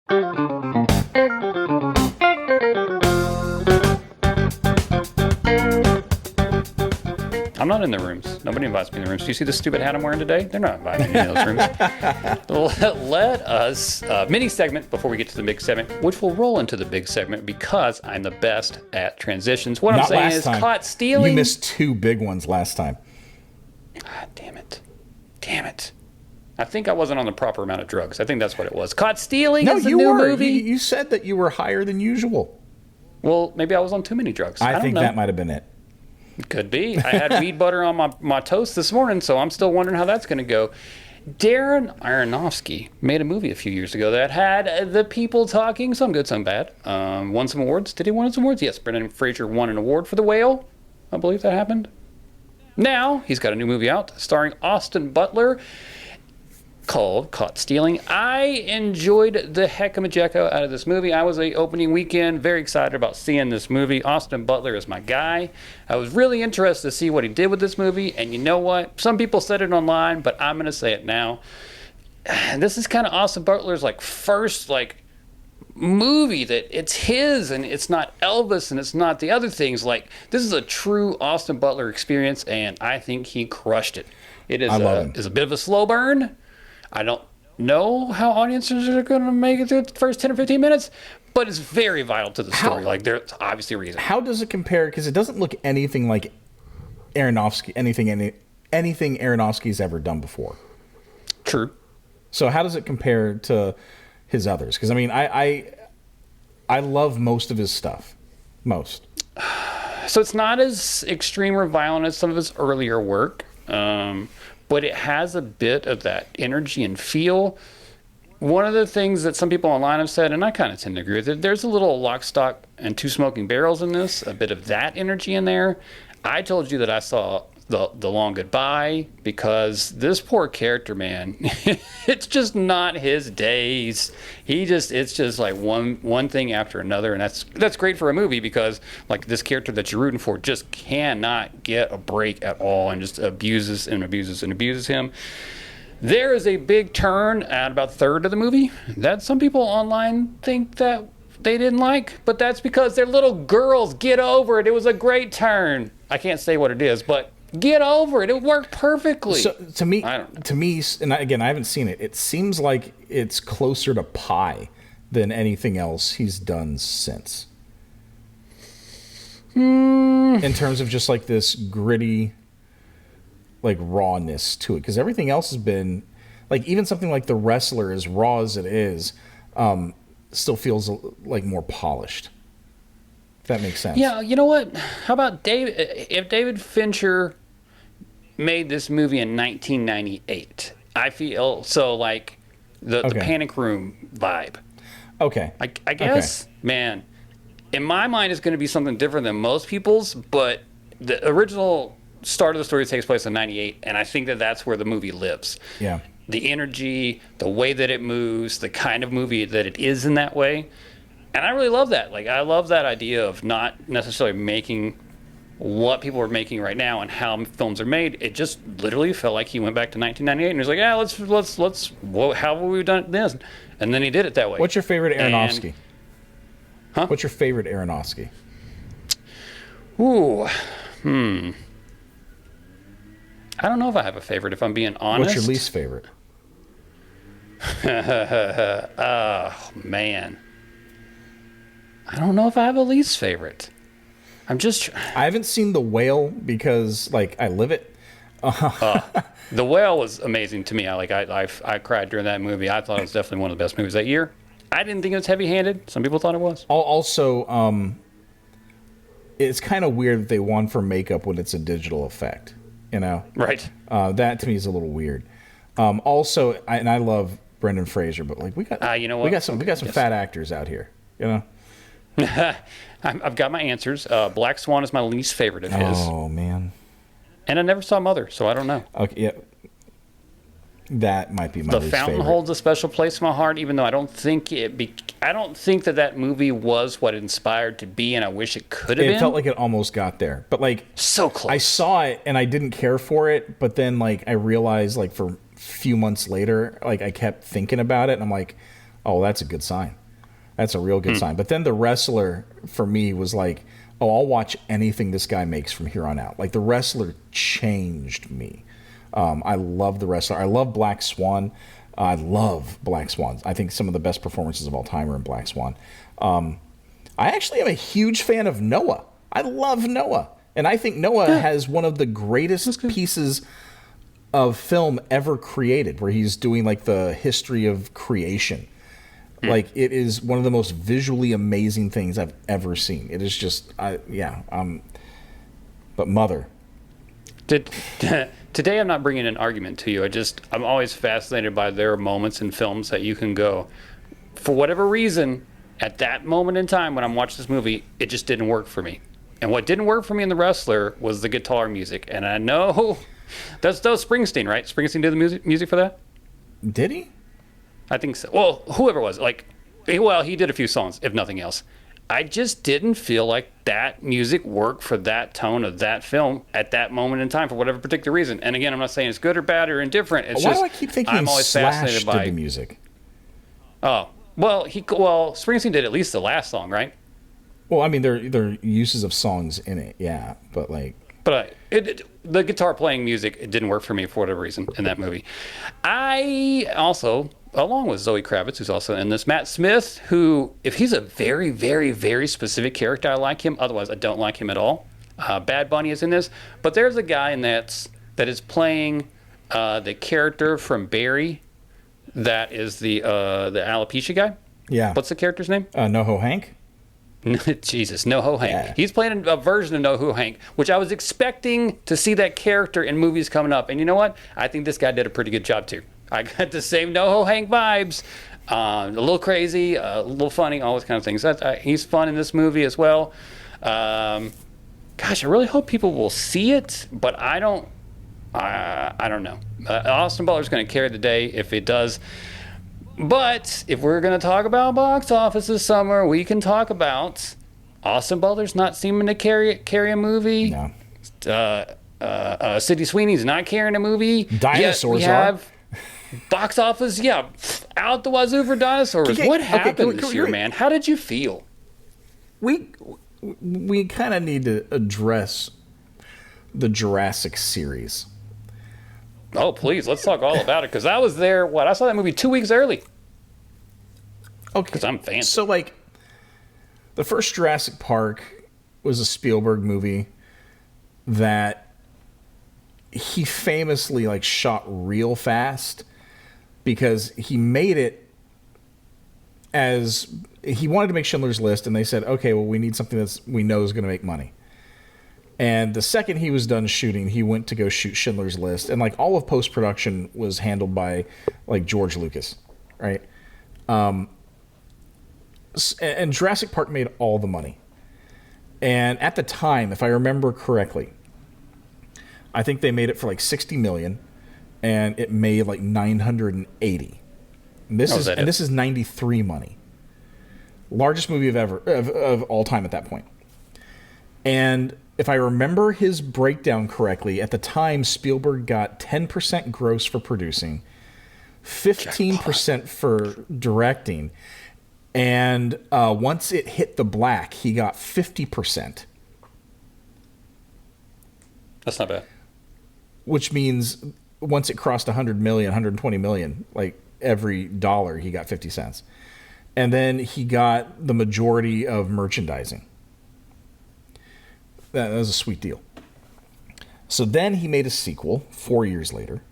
I'm not in the rooms. Nobody invites me in the rooms. Do you see the stupid hat I'm wearing today? They're not inviting me in those rooms. Let us, mini segment before we get to the big segment, which will roll into the big segment because I'm the best at transitions. What I'm saying is caught stealing. You missed 2 big ones last time. God damn it. Damn it. I think I wasn't on the proper amount of drugs. I think that's what it was. Caught stealing is a new movie. You said that you were higher than usual. Well, maybe I was on too many drugs. I think don't know. that might have been it. Could be. I had weed butter on my toast this morning, so I'm still wondering how that's going to go. Darren Aronofsky made a movie a few years ago that had the people talking, some good, some bad. Won some awards. Did he win some awards? Yes, Brendan Fraser won an award for The Whale. I believe that happened. Now, he's got a new movie out starring Austin Butler called Caught Stealing. I enjoyed the heck-a-majecka out of this movie. I was opening weekend, very excited about seeing this movie. Austin Butler is my guy. I was really interested to see what he did with this movie, and you know what? Some people said it online, but I'm going to say it now. This is kind of Austin Butler's first movie that it's his, and it's not Elvis, and it's not the other things. This is a true Austin Butler experience, and I think he crushed it. It is a bit of a slow burn. I don't know how audiences are going to make it through the first 10 or 15 minutes, but it's very vital to the story. There's obviously a reason. How does it compare? Because it doesn't look anything like Aronofsky, anything Aronofsky's ever done before. True. So how does it compare to his others? Because, I love most of his stuff. Most. So it's not as extreme or violent as some of his earlier work. But it has a bit of that energy and feel. One of the things that some people online have said, and I kind of tend to agree with it, there's a little Lock, Stock, and Two Smoking Barrels in this, a bit of that energy in there. I told you that I saw the Long Goodbye because this poor character, man, it's just not his days. It's just like one thing after another, and that's great for a movie because this character that you're rooting for just cannot get a break at all and just abuses him. There is a big turn at about a third of the movie that some people online think that they didn't like, but that's because they're little girls. Get over it. It was a great turn. I can't say what it is, but get over it. It worked perfectly. So to me, and again, I haven't seen it. It seems like it's closer to Pi than anything else he's done since. In terms of just this gritty, rawness to it, because everything else has been even something like The Wrestler, as raw as it is, still feels more polished. If that makes sense. Yeah, you know what? How about if David Fincher made this movie in 1998? I feel so the Panic Room vibe. Okay. I guess, man, in my mind it's going to be something different than most people's, but the original start of the story takes place in 98, and I think that's where the movie lives. Yeah. The energy, the way that it moves, the kind of movie that it is in that way. And I really love that. I love that idea of not necessarily making what people are making right now and how films are made. It just literally felt like he went back to 1998 and was like, let's how have we done this? And then he did it that way. What's your favorite Aronofsky? What's your favorite Aronofsky? Ooh. I don't know if I have a favorite, if I'm being honest. What's your least favorite? Oh, man. I don't know if I have a least favorite. I haven't seen The Whale because, I live it. The Whale was amazing to me. I cried during that movie. I thought it was definitely one of the best movies that year. I didn't think it was heavy-handed. Some people thought it was. Also, it's kind of weird that they won for makeup when it's a digital effect. Right. That to me is a little weird. Also, I love Brendan Fraser, but we got you know what? we got some fat actors out here. I've got my answers. Black Swan is my least favorite of his. Oh man. And I never saw Mother, so I don't know. Okay, yeah. That might be my least favorite. The Fountain holds a special place in my heart, even though I don't think that movie was what it inspired to be, and I wish it could have been. It felt like it almost got there, but so close. I saw it and I didn't care for it, but then I realized for a few months later, I kept thinking about it, and I'm like, oh, that's a good sign. That's a real good sign. But then The Wrestler, for me, was like, oh, I'll watch anything this guy makes from here on out. Like, The Wrestler changed me. I love The Wrestler. I love Black Swan. I love Black Swan. I think some of the best performances of all time are in Black Swan. I actually am a huge fan of Noah. I love Noah. And I think Noah has one of the greatest pieces of film ever created, where he's doing like the history of creation. Like, it is one of the most visually amazing things I've ever seen. It is just, but Mother. Today I'm not bringing an argument to you. I'm always fascinated by there are moments in films that you can go, for whatever reason, at that moment in time when I'm watching this movie, it just didn't work for me. And what didn't work for me in The Wrestler was the guitar music. And I know that was Springsteen, right? Springsteen did the music for that? Did he? I think so. Well, whoever it was, he did a few songs, if nothing else. I just didn't feel like that music worked for that tone of that film at that moment in time for whatever particular reason. And again, I'm not saying it's good or bad or indifferent. It's Why just do I keep thinking I'm always fascinated by the music? Oh, well, Springsteen did at least the last song, right? Well, I mean, there are uses of songs in it, yeah, but like. But the guitar playing music, it didn't work for me for whatever reason in that movie. I also, along with Zoe Kravitz, who's also in this, Matt Smith, who, if he's a very, very, very specific character, I like him. Otherwise, I don't like him at all. Bad Bunny is in this. But there's a guy in that is playing the character from Barry that is the alopecia guy. Yeah. What's the character's name? NoHo Hank? Jesus, NoHo Hank. Yeah. He's playing a version of NoHo Hank, which I was expecting to see that character in movies coming up. And you know what? I think this guy did a pretty good job, too. I got the same NoHo Hank vibes. A little crazy, a little funny, all those kind of things. He's fun in this movie as well. Gosh, I really hope people will see it, but I don't know. Austin Butler's going to carry the day if it does. But if we're going to talk about box office this summer, we can talk about Austin Butler's not seeming to carry a movie. No. Sydney Sweeney's not carrying a movie. Dinosaurs we have box office, out the wazoo for dinosaurs. Okay, what happened this year, man? How did you feel? We kind of need to address the Jurassic series. Oh, please, let's talk all about it, because I was there, I saw that movie 2 weeks early. Okay. Because I'm fancy. So, like, the first Jurassic Park was a Spielberg movie that he famously, like, shot real fast because he made it as... He wanted to make Schindler's List, and they said, okay, well, we need something that we know is going to make money. And the second he was done shooting, he went to go shoot Schindler's List. And, like, all of post-production was handled by, like, George Lucas, right? And Jurassic Park made all the money. And at the time, if I remember correctly, I think they made it for, like, $60 million, and it made, like, $980. And this is 93 money. Largest movie of all time at that point. And... if I remember his breakdown correctly, at the time, Spielberg got 10% gross for producing, 15% for directing, and once it hit the black, he got 50%. That's not bad. Which means once it crossed 100 million, 120 million, like every dollar, he got 50 cents. And then he got the majority of merchandising. That was a sweet deal. So then he made a sequel 4 years later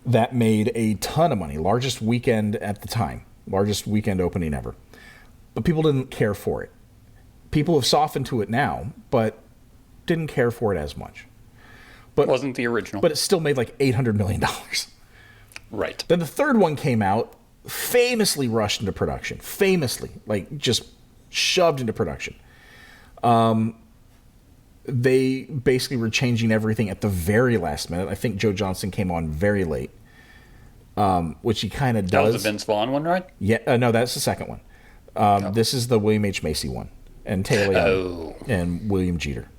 that made a ton of money. Largest weekend at the time. Largest weekend opening ever. But people didn't care for it. People have softened to it now, but didn't care for it as much. But it wasn't the original. But it still made like $800 million. Right. Then the third one came out, famously rushed into production. Famously. Like, just shoved into production. They basically were changing everything at the very last minute. I think Joe Johnston came on very late, which he kind of does. That was the Vince Vaughn one, right? Yeah, no, that's the second one. This is the William H. Macy one, and Taylor Young and William Jeter,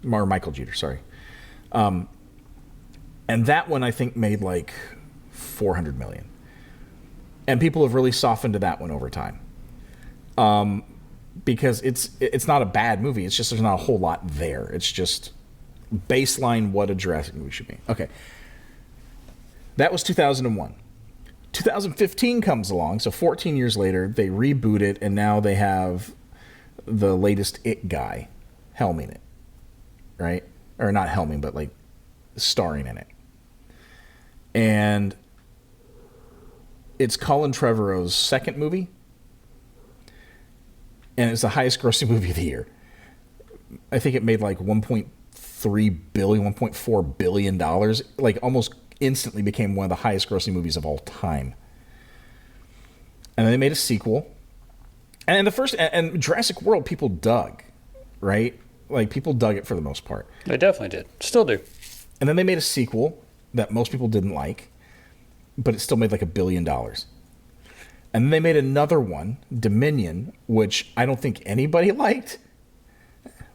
or Michael Jeter, sorry. And that one I think made like $400 million. And people have really softened to that one over time. Because it's not a bad movie. It's just there's not a whole lot there. It's just baseline what a Jurassic movie should be. Okay. That was 2001. 2015 comes along, so 14 years later, they reboot it, and now they have the latest It guy helming it, right? Or not helming, but like starring in it. And it's Colin Trevorrow's second movie, and it's the highest grossing movie of the year. I think it made like $1.3 billion, $1.4 billion, like almost instantly became one of the highest grossing movies of all time. And then they made a sequel. And the first, and Jurassic World, people dug, right? Like people dug it for the most part. They definitely did. Still do. And then they made a sequel that most people didn't like, but it still made like $1 billion. And then they made another one, Dominion, which I don't think anybody liked,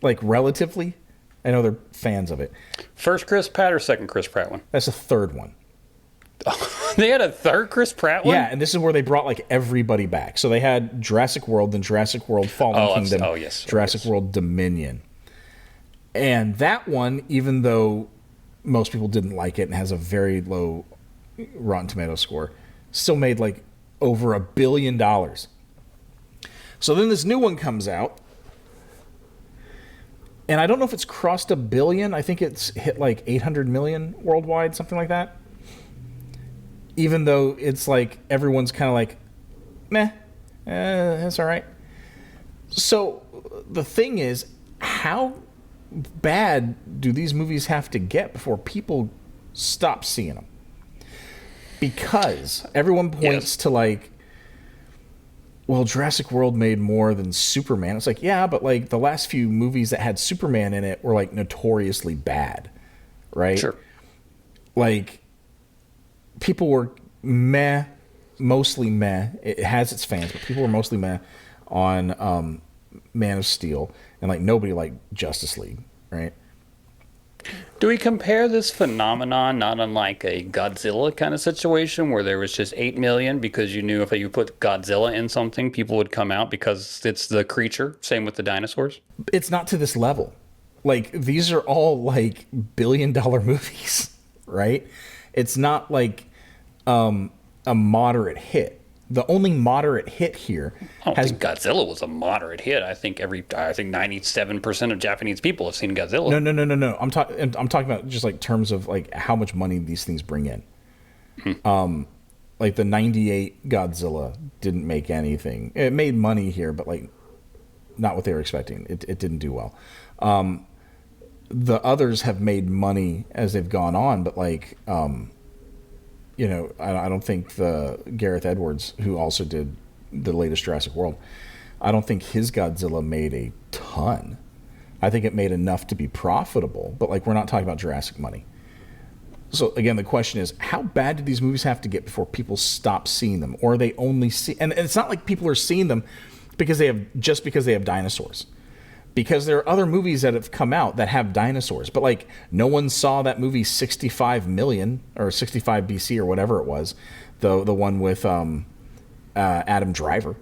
like relatively. I know they're fans of it. First Chris Pratt or second Chris Pratt one? That's the third one. They had a third Chris Pratt one? Yeah, and this is where they brought like everybody back. So they had Jurassic World, then Jurassic World Fallen Kingdom, Jurassic World Dominion. And that one, even though most people didn't like it and has a very low Rotten Tomato score, still made like over $1 billion. So then this new one comes out. And I don't know if it's crossed $1 billion. I think it's hit like 800 million worldwide, something like that. Even though it's like everyone's kind of like, meh, that's all right. So the thing is, how bad do these movies have to get before people stop seeing them? Because everyone points to like, well, Jurassic World made more than Superman. It's like, yeah, but like the last few movies that had Superman in it were like notoriously bad, right? Sure. Like people were meh, mostly meh. It has its fans, but people were mostly meh on Man of Steel, and like nobody liked Justice League, right? Do we compare this phenomenon not unlike a Godzilla kind of situation where there was just 8 million because you knew if you put Godzilla in something, people would come out because it's the creature? Same with the dinosaurs? It's not to this level. Like, these are all like $1 billion movies, right? It's not like a moderate hit. The only moderate hit here I don't think Godzilla was a moderate hit. I think 97% of Japanese people have seen Godzilla. No. I'm talking about just like terms of like how much money these things bring in. Like the 98 Godzilla didn't make anything. It made money here, but like not what they were expecting. It didn't do well. The others have made money as they've gone on, but like you know, I don't think the Gareth Edwards, who also did the latest Jurassic World, I don't think his Godzilla made a ton. I think it made enough to be profitable, but like we're not talking about Jurassic money. So again, the question is, how bad do these movies have to get before people stop seeing them, or they only see? And it's not like people are seeing them because they have dinosaurs. Because there are other movies that have come out that have dinosaurs, but like no one saw that movie 65 million or 65 BC or whatever it was, the one with Adam Driver.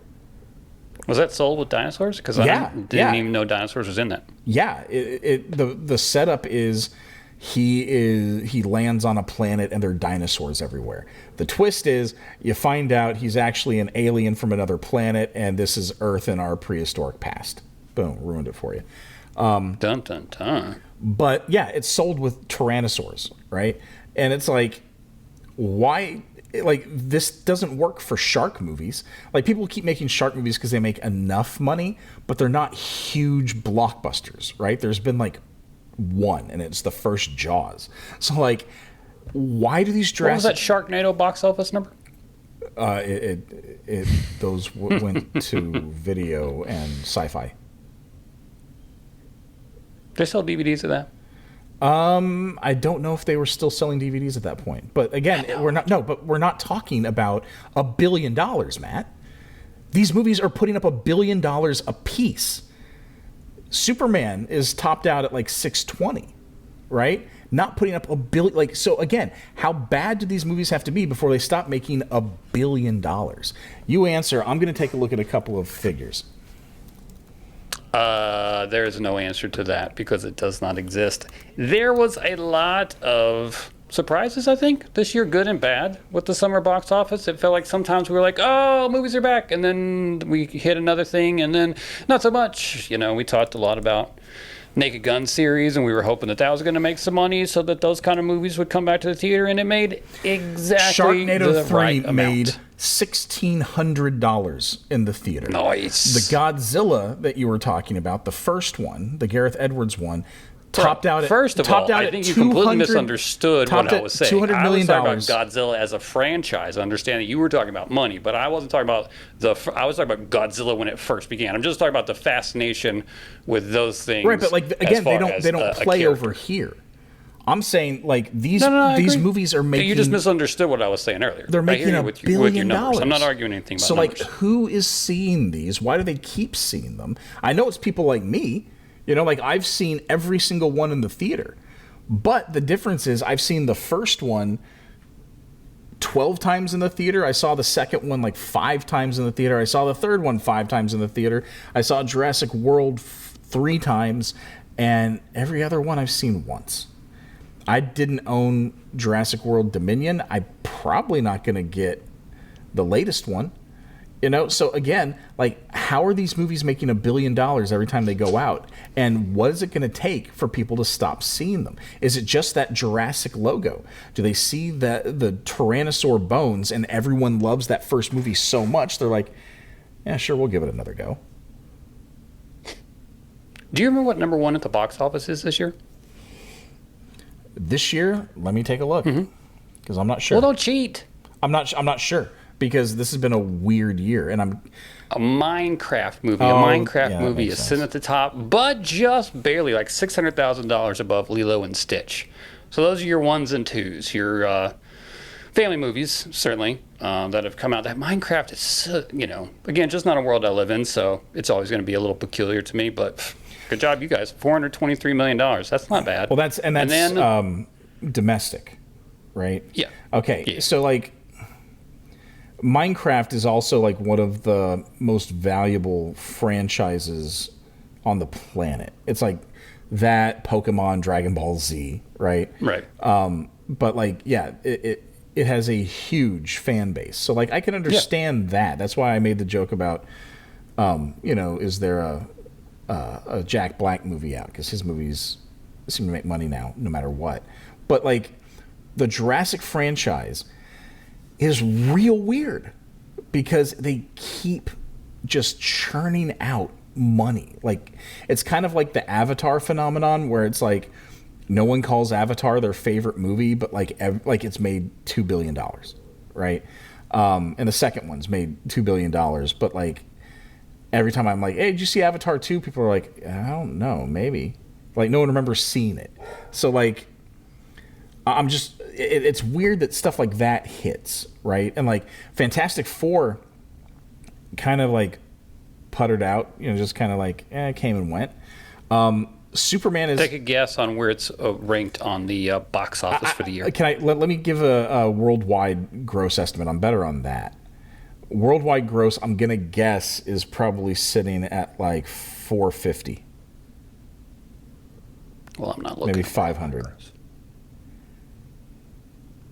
Was that sold with dinosaurs? Because I didn't even know dinosaurs was in that. Yeah, the setup is he lands on a planet and there are dinosaurs everywhere. The twist is you find out he's actually an alien from another planet, and this is Earth in our prehistoric past. Boom, ruined it for you. Dun, dun, dun. But yeah, it's sold with tyrannosaurs, right? And it's like, why? Like, this doesn't work for shark movies. Like, people keep making shark movies because they make enough money, but they're not huge blockbusters, right? There's been like one, and it's the first Jaws. So like, why do these Jurassic? What was that Sharknado box office number? Those went to video and sci-fi. They sell DVDs of that? I don't know if they were still selling DVDs at that point. But again, we're not talking about $1 billion, Matt. These movies are putting up $1 billion a piece. Superman is topped out at like 620, right? not putting up $1 billion. Like, so again, how bad do these movies have to be before they stop making $1 billion? You answer. I'm going to take a look at a couple of figures. There is no answer to that because it does not exist. There was a lot of surprises, I think, this year, good and bad, with the summer box office. It felt like sometimes we were like, oh, movies are back, and then we hit another thing, and then not so much. You know, we talked a lot about Naked Gun series, and we were hoping that that was going to make some money so that those kind of movies would come back to the theater, and it made exactly Sharknado the 3 right amount. made $1,600 in the theater. Nice. The Godzilla that you were talking about, the first one, the Gareth Edwards one, topped out at First of all, I think you completely misunderstood what I was saying. $200 million. I was talking about Godzilla as a franchise. I understand that you were talking about money, but I wasn't talking about I was talking about Godzilla when it first began. I'm just talking about the fascination with those things. Right, but like again, they don't play over here. I'm saying like these movies are making. You just misunderstood what I was saying earlier. They're making $1 billion. I'm not arguing anything about so numbers. Like, who is seeing these? Why do they keep seeing them? I know it's people like me. You know, like I've seen every single one in the theater. But the difference is I've seen the first one 12 times in the theater. I saw the second one like 5 times in the theater. I saw the third one 5 times in the theater. I saw Jurassic World 3 times. And every other one I've seen once. I didn't own Jurassic World Dominion. I'm probably not going to get the latest one. You know, so again, like, how are these movies making $1 billion every time they go out? And what is it going to take for people to stop seeing them? Is it just that Jurassic logo? Do they see the Tyrannosaur bones and everyone loves that first movie so much, they're like, yeah, sure, we'll give it another go. Do you remember what number one at the box office is this year? This year, let me take a look, because I'm not sure. Well, don't cheat. I'm not sure. Because this has been a weird year, and I'm a Minecraft movie. A Minecraft movie is sitting at the top, but just barely, like $600,000 above Lilo and Stitch. So those are your ones and twos, your family movies, certainly, that have come out. That Minecraft is, you know, again, just not a world I live in, so it's always going to be a little peculiar to me. But good job, you guys. $423 million. That's not bad. Well, that's then, domestic, right? Yeah. Okay. Yeah. So like, Minecraft is also like one of the most valuable franchises on the planet. It's like that, Pokemon, Dragon Ball Z, right? Right. But like, yeah, it has a huge fan base. So like, I can understand that. That's why I made the joke about, you know, is there a Jack Black movie out? Because his movies seem to make money now, no matter what. But like, the Jurassic franchise is real weird because they keep just churning out money. Like, it's kind of like the Avatar phenomenon where it's like no one calls Avatar their favorite movie, but like it's made $2 billion, right? And the second one's made $2 billion, but like every time I'm like, hey, did you see Avatar 2? People are like, I don't know, maybe. Like, no one remembers seeing it. So like, I'm just, it's weird that stuff like that hits, right? And like Fantastic Four kind of like puttered out, you know, just kind of like, came and went. Superman is... Take a guess on where it's ranked on the box office for the year. Let me give a worldwide gross estimate. I'm better on that. Worldwide gross, I'm going to guess, is probably sitting at like 450. Well, I'm not looking. Maybe 500.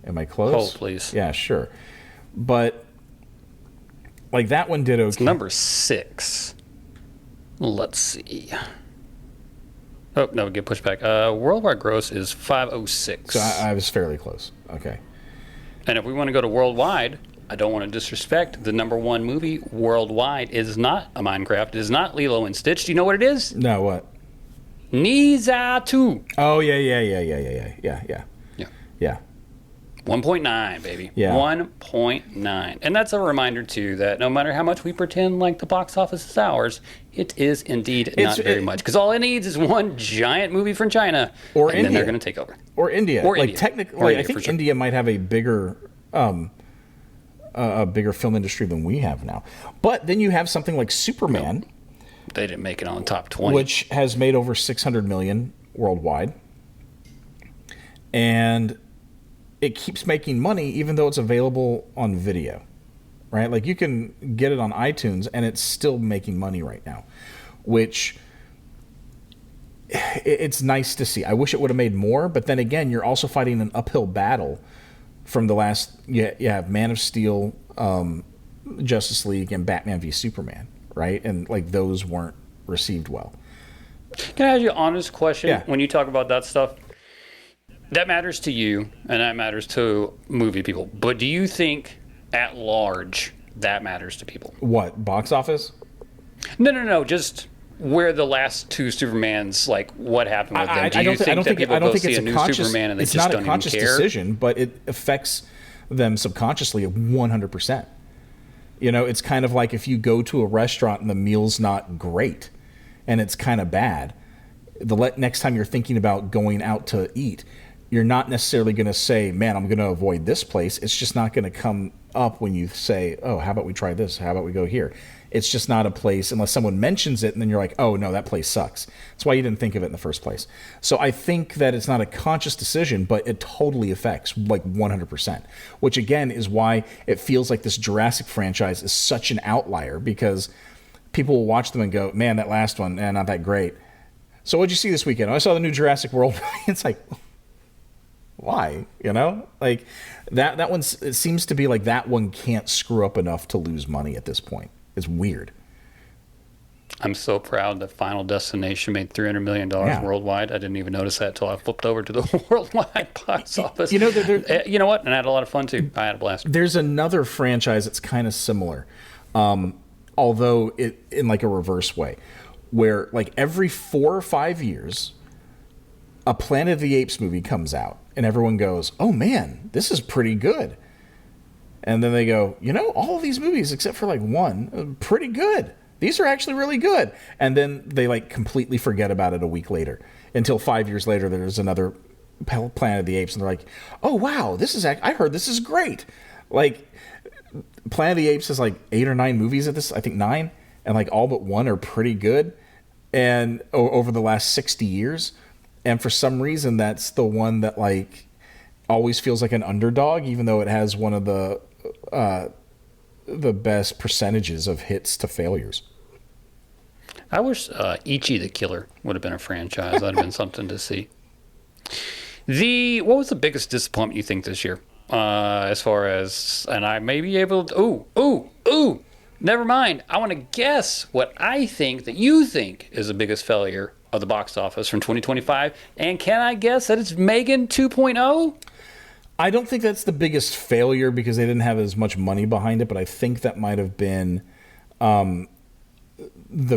Am I close? Hold, please. Yeah, sure. But like that one did okay. It's number 6. Let's see. Oh, no, get pushed back. Worldwide gross is 506. So I was fairly close. Okay. And if we want to go to worldwide, I don't want to disrespect the number one movie worldwide is not a Minecraft. It is not Lilo and Stitch. Do you know what it is? No, what? Niza 2. Oh, yeah. Yeah. 1.9, baby. Yeah. 1.9. And that's a reminder, too, that no matter how much we pretend like the box office is ours, it is indeed not very much. Because all it needs is one giant movie from China, or and India. Then they're going to take over. Or India. Or like India. Technically, Or I India, think sure. India might have a bigger film industry than we have now. But then you have something like Superman. They didn't make it on the top 20. Which has made over $600 million worldwide. and it keeps making money even though it's available on video, right? Like you can get it on iTunes and it's still making money right now, which it's nice to see. I wish it would have made more, but then again, you're also fighting an uphill battle from the last. You have Man of Steel, Justice League, and Batman v Superman, right? And like those weren't received well. Can I ask you an honest question? Yeah. When you talk about that stuff, that matters to you, and that matters to movie people. But do you think, at large, that matters to people? What, box office? No. Just where the last two Supermans, like what happened with them. Do you think that people go see a new Superman and they just don't even care? It's not a conscious decision, but it affects them subconsciously 100%. You know, it's kind of like if you go to a restaurant and the meal's not great and it's kind of bad, next time you're thinking about going out to eat, you're not necessarily going to say, man, I'm going to avoid this place. It's just not going to come up when you say, oh, how about we try this? How about we go here? It's just not a place unless someone mentions it and then you're like, oh, no, that place sucks. That's why you didn't think of it in the first place. So I think that it's not a conscious decision, but it totally affects like 100%, which again is why it feels like this Jurassic franchise is such an outlier, because people will watch them and go, man, that last one, not that great. So what'd you see this weekend? Oh, I saw the new Jurassic World. It's like, why? You know, like that one, it seems to be like that one can't screw up enough to lose money at this point. It's weird. I'm so proud that Final Destination made $300 million worldwide. I didn't even notice that until I flipped over to the worldwide box office. You know, you know what? And I had a lot of fun too. I had a blast. There's another franchise that's kind of similar, although in like a reverse way, where like every 4 or 5 years, a Planet of the Apes movie comes out and everyone goes, oh man, this is pretty good. And then they go, you know, all of these movies except for like one, are pretty good. These are actually really good. And then they like completely forget about it a week later, until 5 years later there's another Planet of the Apes and they're like, oh wow, I heard this is great. Like Planet of the Apes has like 8 or 9 movies at this, I think 9, and like all but one are pretty good. And over the last 60 years. And for some reason, that's the one that like always feels like an underdog, even though it has one of the best percentages of hits to failures. I wish Ichi the Killer would have been a franchise. That'd have been something to see. What was the biggest disappointment you think this year? As far as, and I may be able to, never mind. I want to guess what I think that you think is the biggest failure of the box office from 2025. And can I guess that it's Megan 2.0? I don't think that's the biggest failure because they didn't have as much money behind it, but I think that might have been the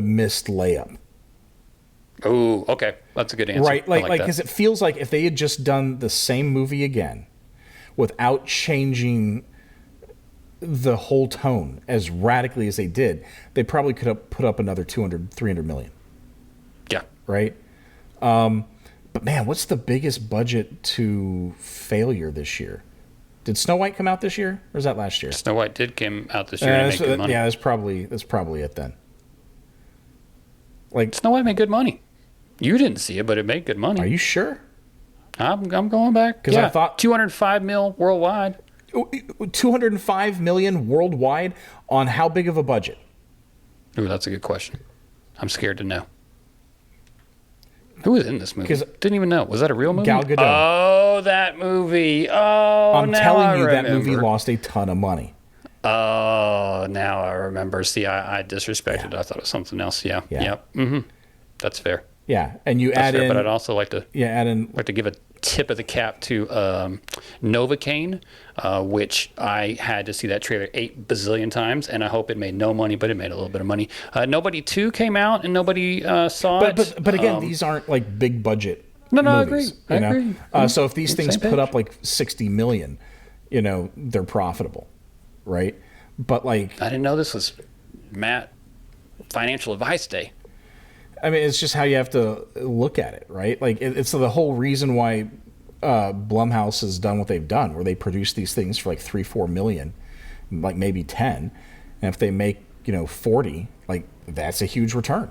missed layup. Oh, okay. That's a good answer. Right, like because it feels like if they had just done the same movie again without changing the whole tone as radically as they did, they probably could have put up another 200, 300 million. Yeah. Right? But man, what's the biggest budget to failure this year? Did Snow White come out this year, or was that last year? Snow White did come out this year and make good money. Yeah, that's probably it then. Like Snow White made good money. You didn't see it, but it made good money. Are you sure? I'm going back. Because I thought 205 mil worldwide. 205 million worldwide on how big of a budget? Ooh, that's a good question. I'm scared to know. Who was in this movie? Didn't even know. Was that a real movie? Gal Gadot. Oh, that movie. Oh, I'm telling you, that movie lost a ton of money. Oh, now I remember. See, I disrespected it. I thought it was something else. Yeah. Yep. Mm-hmm. That's fair. Yeah, and you add in. But I'd also like to. Yeah, add in. Like to give a tip of the cap to Novocaine, which I had to see that trailer 8 bazillion times, and I hope it made no money, but it made a little bit of money. Nobody 2 came out, and nobody saw it. But again, these aren't like big budget. No, movies, I agree. So if these things put up like 60 million, they're profitable, right? But like, I didn't know this was Matt Financial Advice Day. I mean, it's just how you have to look at it, right? Like, it's the whole reason why Blumhouse has done what they've done, where they produce these things for like 3-4 million, like maybe 10, and if they make 40, like that's a huge return,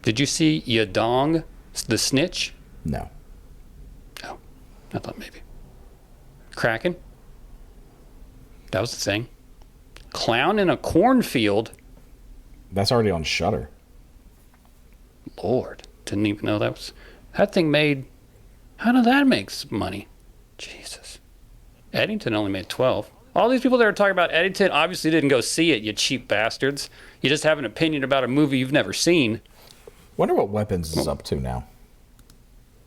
Did you see Yadong, the Snitch? No. Oh, I thought maybe. Kraken. That was the thing. Clown in a cornfield. That's already on Shudder. Lord, didn't even know that thing made. How did that make money? Jesus. Eddington only made 12. All these people that are talking about Eddington obviously didn't go see it, you cheap bastards. You just have an opinion about a movie you've never seen. Wonder what Weapons is up to now.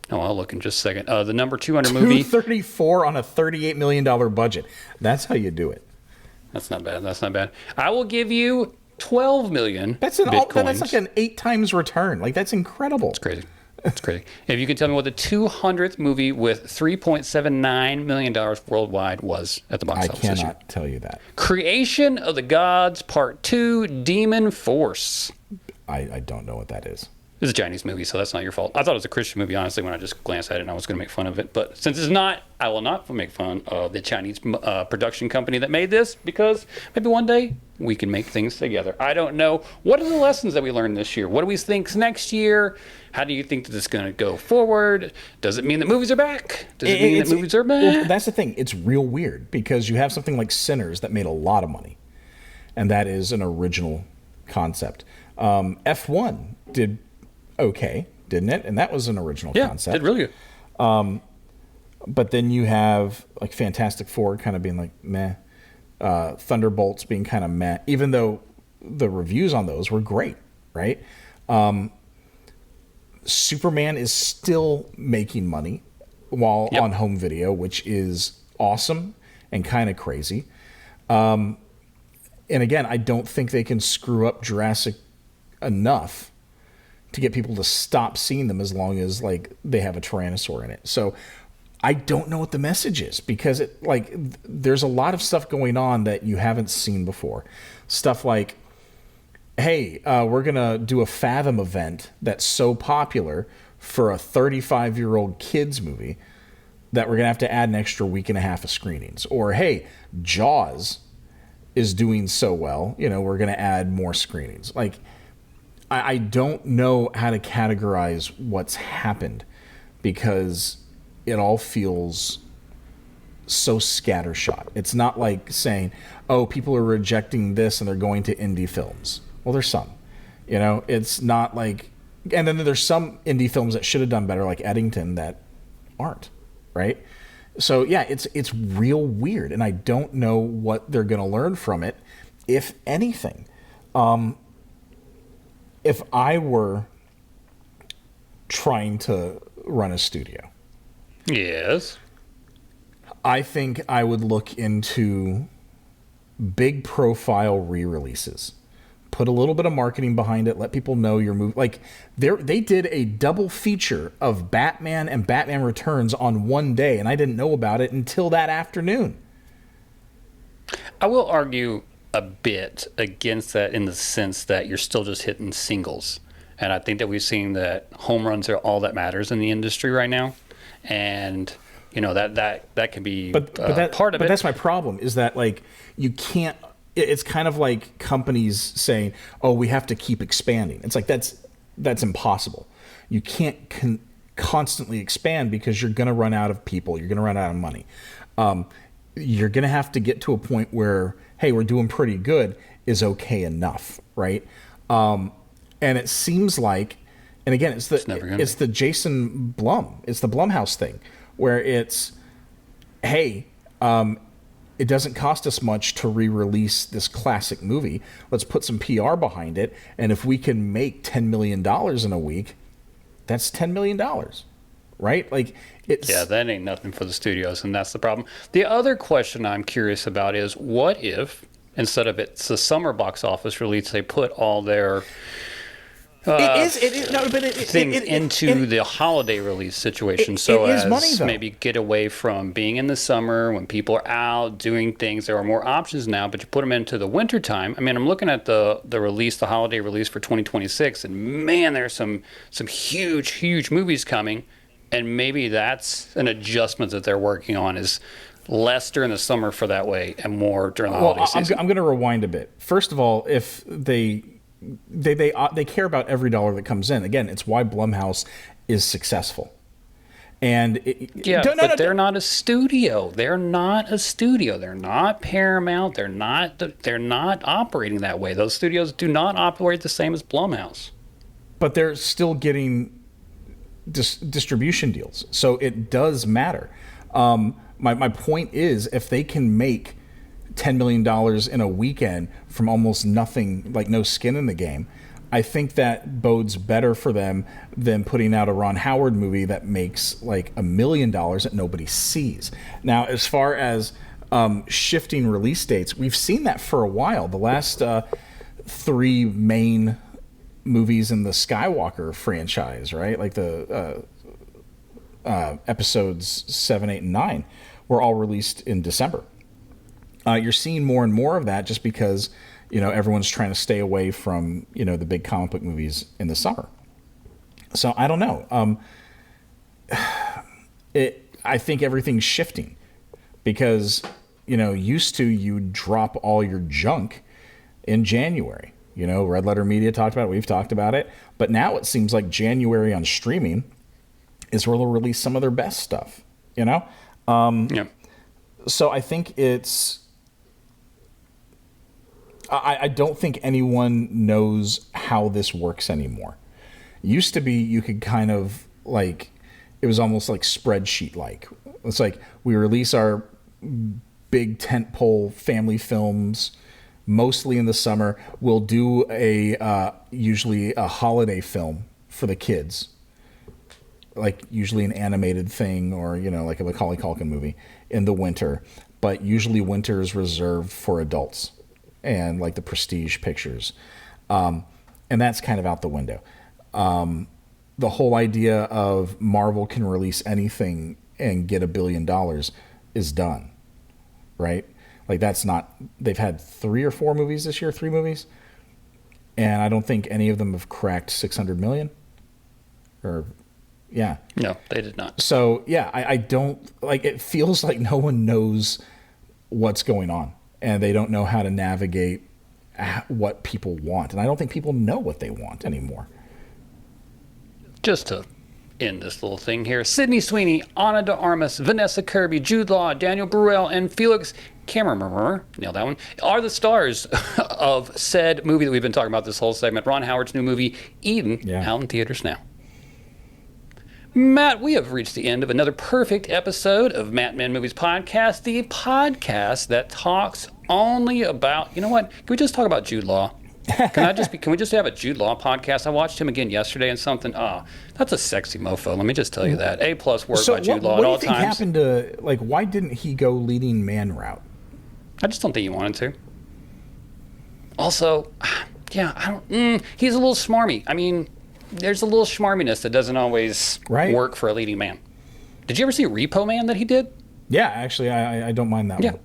Oh, I'll look in just a second. The number 200 movie. 234 on a $38 million budget. That's how you do it. That's not bad. That's not bad. I will give you 12 million That's Bitcoins. That's like an 8 times return. Like, that's incredible. It's crazy. It's crazy. If you can tell me what the 200th movie with $3.79 million worldwide was at the box office this year. I cannot tell you that. Creation of the Gods Part 2, Demon Force. I don't know what that is. It's a Chinese movie, so that's not your fault. I thought it was a Christian movie, honestly, when I just glanced at it, and I was going to make fun of it. But since it's not, I will not make fun of the Chinese production company that made this, because maybe one day we can make things together. I don't know. What are the lessons that we learned this year? What do we think next year? How do you think that this is going to go forward? Does it mean that movies are back? Does it mean that movies are back? Well, that's the thing. It's real weird, because you have something like Sinners that made a lot of money, and that is an original concept. F1 did okay, didn't it? And that was an original concept. Yeah, did really good. But then you have like Fantastic Four kind of being like meh, Thunderbolts being kind of meh, even though the reviews on those were great, right? Superman is still making money while on home video, which is awesome and kind of crazy. And again, I don't think they can screw up Jurassic enough to get people to stop seeing them as long as like they have a Tyrannosaur in it. So I don't know what the message is, because there's a lot of stuff going on that you haven't seen before. Stuff like, hey, we're going to do a Fathom event that's so popular for a 35-year-old kids movie that we're going to have to add an extra week and a half of screenings. Or, hey, Jaws is doing so well, we're going to add more screenings. Like, I don't know how to categorize what's happened, because it all feels so scattershot. It's not like saying, oh, people are rejecting this and they're going to indie films. Well, there's some. It's not like... And then there's some indie films that should have done better, like Eddington, that aren't, right? So, yeah, it's real weird, and I don't know what they're going to learn from it, if anything. If I were trying to run a studio, yes, I think I would look into big profile re-releases. Put a little bit of marketing behind it. Let people know your movie. Like they did a double feature of Batman and Batman Returns on one day, and I didn't know about it until that afternoon. I will argue a bit against that in the sense that you're still just hitting singles. And I think that we've seen that home runs are all that matters in the industry right now. And, that can be part of it. But that's my problem, is that, like, you can't... It's kind of like companies saying, oh, we have to keep expanding. It's like, that's impossible. You can't constantly expand, because you're going to run out of people. You're going to run out of money. You're going to have to get to a point where, hey, we're doing pretty good is okay enough, right? And it seems like, and again, it's the Jason Blum, it's the Blumhouse thing, where it's, hey, it doesn't cost us much to re-release this classic movie. Let's put some PR behind it, and if we can make $10 million in a week, that's $10 million, right? Like, yeah, that ain't nothing for the studios, and that's the problem. The other question I'm curious about is, what if, instead of it's a summer box office release, they put all their things into the holiday release situation, so as money, maybe get away from being in the summer when people are out doing things. There are more options now, but you put them into the winter time. I mean, I'm looking at the holiday release for 2026, and man, there's some huge movies coming. And maybe that's an adjustment that they're working on, is less during the summer for that way and more during the holiday season. I'm going to rewind a bit. First of all, if they care about every dollar that comes in. Again, it's why Blumhouse is successful. And they're not a studio. They're not a studio. They're not Paramount. They're not operating that way. Those studios do not operate the same as Blumhouse. But they're still getting distribution deals, so it does matter. My point is, if they can make $10 million in a weekend from almost nothing, like no skin in the game, I think that bodes better for them than putting out a Ron Howard movie that makes like $1 million that nobody sees. Now, as far as shifting release dates, we've seen that for a while. The last 3 main movies in the Skywalker franchise, right? Like the episodes 7, 8, and 9 were all released in December. You're seeing more and more of that just because, everyone's trying to stay away from, the big comic book movies in the summer. So I don't know. I think everything's shifting because, used to you drop all your junk in January. Red Letter Media talked about it. We've talked about it. But now it seems like January on streaming is where they'll release some of their best stuff, Yeah. So I think I don't think anyone knows how this works anymore. Used to be you could kind of like, it was almost like spreadsheet-like. It's like we release our big tentpole family films mostly in the summer. We'll do usually a holiday film for the kids, like usually an animated thing or, like a Macaulay Culkin movie in the winter. But usually winter is reserved for adults and like the prestige pictures. And that's kind of out the window. The whole idea of Marvel can release anything and get $1 billion is done, right? Like that's not, they've had 3 or 4 movies this year, 3 movies. And I don't think any of them have cracked 600 million or yeah. No, they did not. So yeah, I don't like, it feels like no one knows what's going on and they don't know how to navigate what people want. And I don't think people know what they want anymore. Just to end this little thing here, Sydney Sweeney, Ana de Armas, Vanessa Kirby, Jude Law, Daniel Bruel, and Felix Kammerer, nailed that one, are the stars of said movie that we've been talking about this whole segment, Ron Howard's new movie, Eden, out in theaters now. Matt, we have reached the end of another perfect episode of Matt Men Movies Podcast, the podcast that talks only about, you know what, can we just talk about Jude Law? Can we just have a Jude Law podcast? I watched him again yesterday and something. Oh, that's a sexy mofo. Let me just tell you that. A+ work by Jude Law at all times. What do you think happened to, like, why didn't he go leading man route? I just don't think he wanted to. Also, yeah, he's a little smarmy. I mean, there's a little schmarminess that doesn't always work for a leading man. Did you ever see Repo Man that he did? Yeah, actually, I don't mind that one.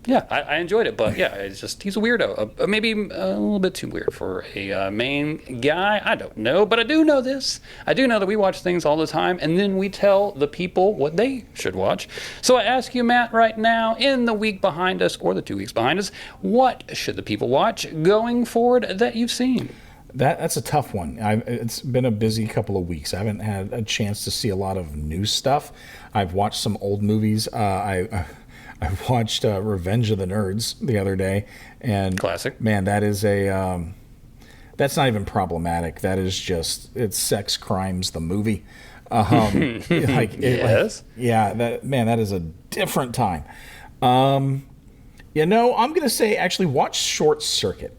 Yeah, I enjoyed it, but yeah, it's just, he's a weirdo. Maybe a little bit too weird for a main guy. I don't know, but I do know this. I do know that we watch things all the time, and then we tell the people what they should watch. So I ask you, Matt, right now, in the week behind us, or the 2 weeks behind us, what should the people watch going forward that you've seen? That's a tough one. It's been a busy couple of weeks. I haven't had a chance to see a lot of new stuff. I've watched some old movies. I watched Revenge of the Nerds the other day, and classic. Man, that is that's not even problematic. That is just, it's sex crimes the movie. Yes. That is a different time. I'm gonna say actually watch Short Circuit.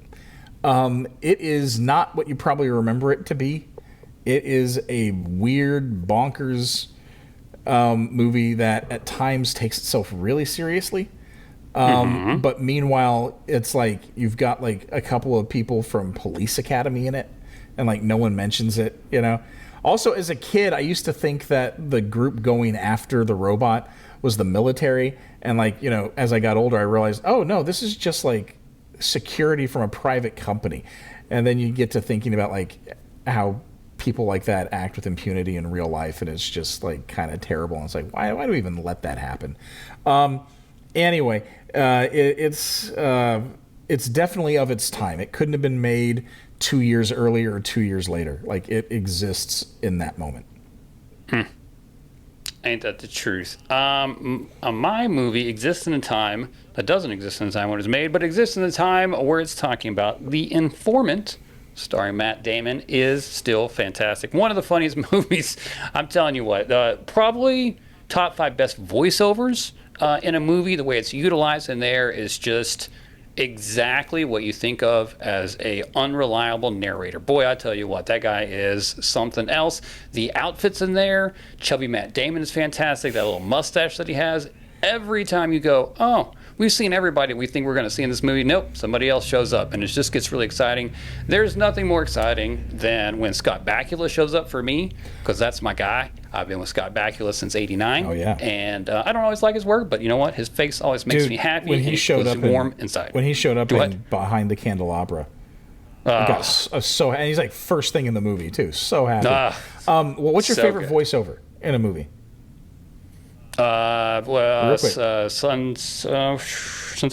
It is not what you probably remember it to be. It is a weird, bonkers movie that at times takes itself really seriously. But meanwhile, it's like you've got like a couple of people from Police Academy in it, and like no one mentions it, Also, as a kid, I used to think that the group going after the robot was the military. And like, as I got older, I realized, oh no, this is just like security from a private company. And then you get to thinking about like how people like that act with impunity in real life, and it's just like kind of terrible. And it's like, why do we even let that happen? Anyway, it's definitely of its time. It couldn't have been made 2 years earlier or 2 years later. Like, it exists in that moment. Ain't that the truth? My movie exists in a time that doesn't exist in the time when it was made, but exists in the time where it's talking about. The Informant, starring Matt Damon, is still fantastic. One of the funniest movies. I'm telling you what, probably top 5 best voiceovers in a movie. The way it's utilized in there is just exactly what you think of as a unreliable narrator. Boy, I tell you what, that guy is something else. The outfits in there, chubby Matt Damon is fantastic. That little mustache that he has. Every time you go, oh, we've seen everybody we think we're going to see in this movie. Nope, somebody else shows up, and it just gets really exciting. There's nothing more exciting than when Scott Bakula shows up for me, because that's my guy. I've been with Scott Bakula since '89. Oh, yeah. And I don't always like his work, but you know what? His face always makes me happy. When he showed up warm inside. When he showed up in Behind the Candelabra, I got so, and he's like first thing in the movie too. So happy. Well, what's your favorite voiceover in a movie? Sunset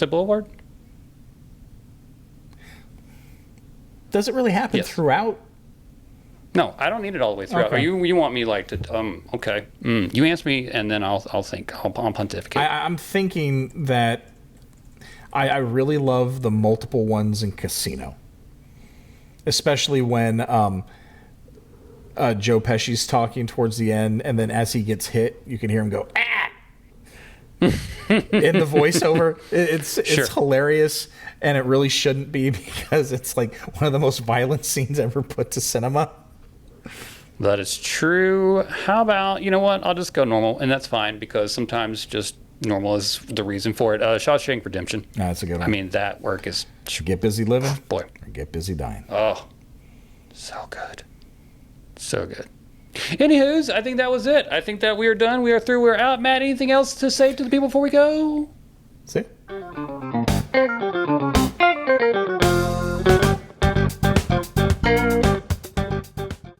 Boulevard. Does it really happen throughout? No, I don't need it all the way throughout. Okay. You want me like to? Okay. You answer me, and then I'll think. I'll pontificate. I'm thinking that I really love the multiple ones in Casino, especially when Joe Pesci's talking towards the end, and then as he gets hit, you can hear him go ah in the voiceover. It's hilarious, and it really shouldn't be, because it's like one of the most violent scenes ever put to cinema. That is true. How about, you know what? I'll just go normal, and that's fine, because sometimes just normal is the reason for it. Shawshank Redemption. That's a good one. I mean, that work is... Get busy living, boy, or get busy dying. Oh, so good. So good. Anywho's, I think that was it. I think that we are done. We are through. We're out. Matt, anything else to say to the people before we go? See?